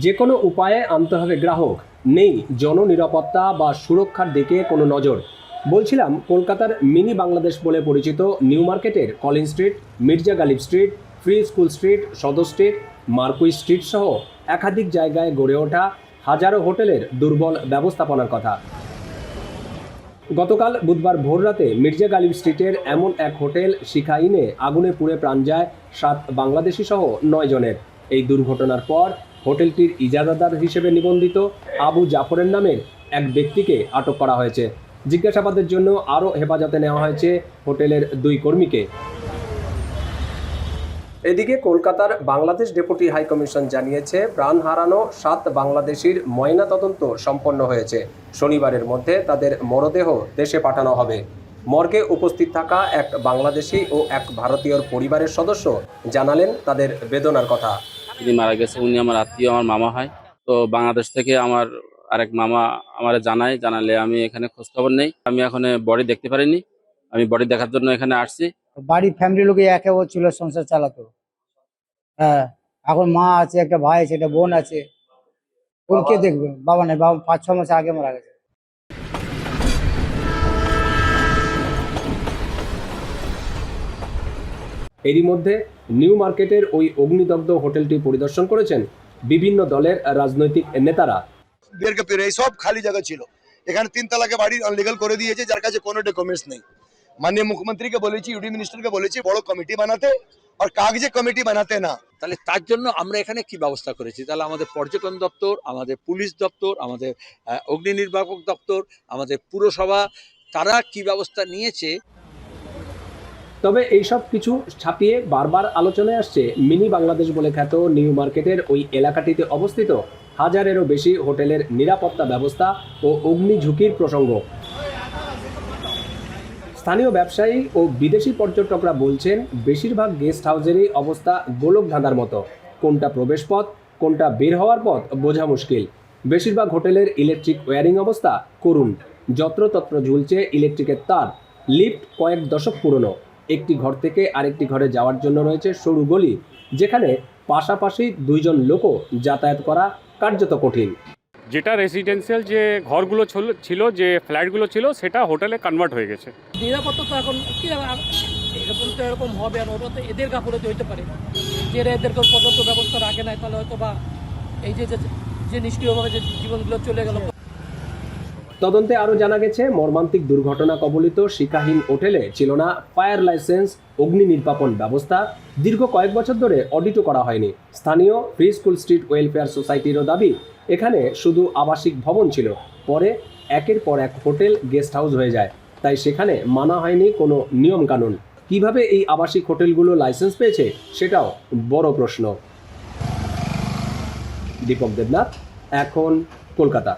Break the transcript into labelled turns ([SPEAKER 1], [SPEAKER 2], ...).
[SPEAKER 1] যে কোনো উপায়ে আনতে হবে গ্রাহক, নেই জননিরাপত্তা বা সুরক্ষার দিকে কোনো নজর। বলছিলাম, কলকাতার মিনি বাংলাদেশ বলে পরিচিত নিউ মার্কেটের Collin street, Mirza Ghalib street, free school street, Sudder street, Marquis street সহ একাধিক জায়গায় গড়ে ওঠা হাজারো হোটেলের দুর্বল ব্যবস্থাপনার কথা। গতকাল বুধবার ভোররাতে মির্জা গালিব স্ট্রিটের এমন এক হোটেল শিখা ইনে আগুনে পুড়ে প্রাণ যায় 7 বাংলাদেশি সহ 9 জনের। এই দুর্ঘটনার পর হোটেলটির ইজারাদার হিসেবে নিবন্ধিত আবু জাফরের নামের এক ব্যক্তিকে আটক করা হয়েছে। জিজ্ঞাসাবাদের জন্য আরও হেফাজতে নেওয়া হয়েছে হোটেলের 2 কর্মীকে। এদিকে কলকাতার বাংলাদেশ ডেপুটি হাইকমিশন জানিয়েছে, প্রাণ হারানো 7 বাংলাদেশির ময়নাতদন্ত সম্পন্ন হয়েছে। শনিবারের মধ্যে তাদের মরদেহ দেশে পাঠানো হবে। মর্গে উপস্থিত থাকা এক বাংলাদেশি ও এক ভারতীয়র পরিবারের সদস্য জানালেন তাদের বেদনার কথা।
[SPEAKER 2] যিনি মারা গেছে উনি আমার আত্মীয়, আমার মামা হয়। তো বাংলাদেশ থেকে আমার আরেক মামা আমার জানালে আমি এখানে খোঁজখবর নেই। আমি এখন বডি দেখতে পারিনি, আমি বডি দেখার জন্য এখানে আসছি।
[SPEAKER 3] বাড়ির ফ্যামিলি লোকে একে ও ছিল, সংসার চালাতো। হ্যাঁ, এখন মা আছে, একটা ভাই আছে, একটা বোন আছে। ওর কে দেখবে? বাবা নেই, বাবা 5-6 মাস আগে মারা গেছে।
[SPEAKER 1] এরই মধ্যে নিউ মার্কেটের ওই অগ্নিদগ্ধ হোটেলটি পরিদর্শন করেছেন বিভিন্ন দলের রাজনৈতিক নেতারা।
[SPEAKER 4] সব খালি জায়গা ছিল, এখানে 3 তলাকে বাড়ি আনলিগাল করে দিয়েছে, যার কাছে কোনো ডকুমেন্টস নেই। মাননীয় মুখ্যমন্ত্রীকে বলেছি, ইউডি মিনিস্টারকে বলেছি বড় কমিটি বানাতে, আর কাগজে কমিটি বানাতে না।
[SPEAKER 5] তাহলে তার জন্য আমরা এখানে কি ব্যবস্থা করেছি? তাহলে আমাদের পর্যটন দপ্তর, আমাদের পুলিশ দপ্তর, আমাদের অগ্নি নির্বাপক দপ্তর, আমাদের পুরসভা, তারা কি ব্যবস্থা নিয়েছে।
[SPEAKER 1] তবে এইসব কিছু ছাপিয়ে বারবার আলোচনায় আসছে মিনি বাংলাদেশ বলে খ্যাত নিউ মার্কেটের ওই এলাকাটিতে অবস্থিত হাজারেরও বেশি হোটেলের নিরাপত্তা ব্যবস্থা ও অগ্নি ঝুঁকির প্রসঙ্গ। স্থানীয় ব্যবসায়ী ও বিদেশি পর্যটকরা বলছেন, বেশিরভাগ গেস্ট হাউসেরই অবস্থা গোলকধাঁধার মতো। কোনটা প্রবেশ পথ, কোনটা বের হওয়ার পথ বোঝা মুশকিল। বেশিরভাগ হোটেলের ইলেকট্রিক ওয়্যারিং অবস্থা করুণ। যত্রতত্র ঝুলছে ইলেকট্রিকের তার। লিফট কয়েক দশক পুরনো। একটি ঘর থেকে আরেকটি ঘরে যাওয়ার জন্য রয়েছে সরু গলি, যেখানে পাশাপাশি 2 জন লোকও যাতায়াত করা কার্যত কঠিন।
[SPEAKER 6] যেটা রেসিডেন্সিয়াল যে ঘরগুলো ছিল, যে ফ্ল্যাটগুলো ছিল, সেটা হোটেলে কনভার্ট হয়ে গেছে।
[SPEAKER 7] নিরাপত্তা তো এখন কি এরকম তো এরকম হবে, আর ওটা তো এদের গাফলতি হইতে পারে যে এদেরকে পর্যাপ্ত ব্যবস্থা রাখে নাই, তাহলে হয়তো বা এই যে নিষ্ক্রিয়ভাবে যে জীবনগুলো চলে গেল।
[SPEAKER 1] তদন্তে আরও জানা গেছে, মর্মান্তিক দুর্ঘটনা কবলিত শিকাহীন হোটেলে ছিল না ফায়ার লাইসেন্স, অগ্নি নির্বাপন ব্যবস্থা। দীর্ঘ কয়েক বছর ধরে অডিটও করা হয়নি। স্থানীয় ফ্রি স্কুল স্ট্রিট ওয়েলফেয়ার সোসাইটিরও দাবি, এখানে শুধু আবাসিক ভবন ছিল, পরে একের পর এক হোটেল গেস্ট হাউস হয়ে যায়, তাই সেখানে মানা হয়নি কোনো নিয়মকানুন। কিভাবে এই আবাসিক হোটেলগুলো লাইসেন্স পেয়েছে, সেটাও বড় প্রশ্ন। দীপক দেবনাথ, এখন কলকাতা।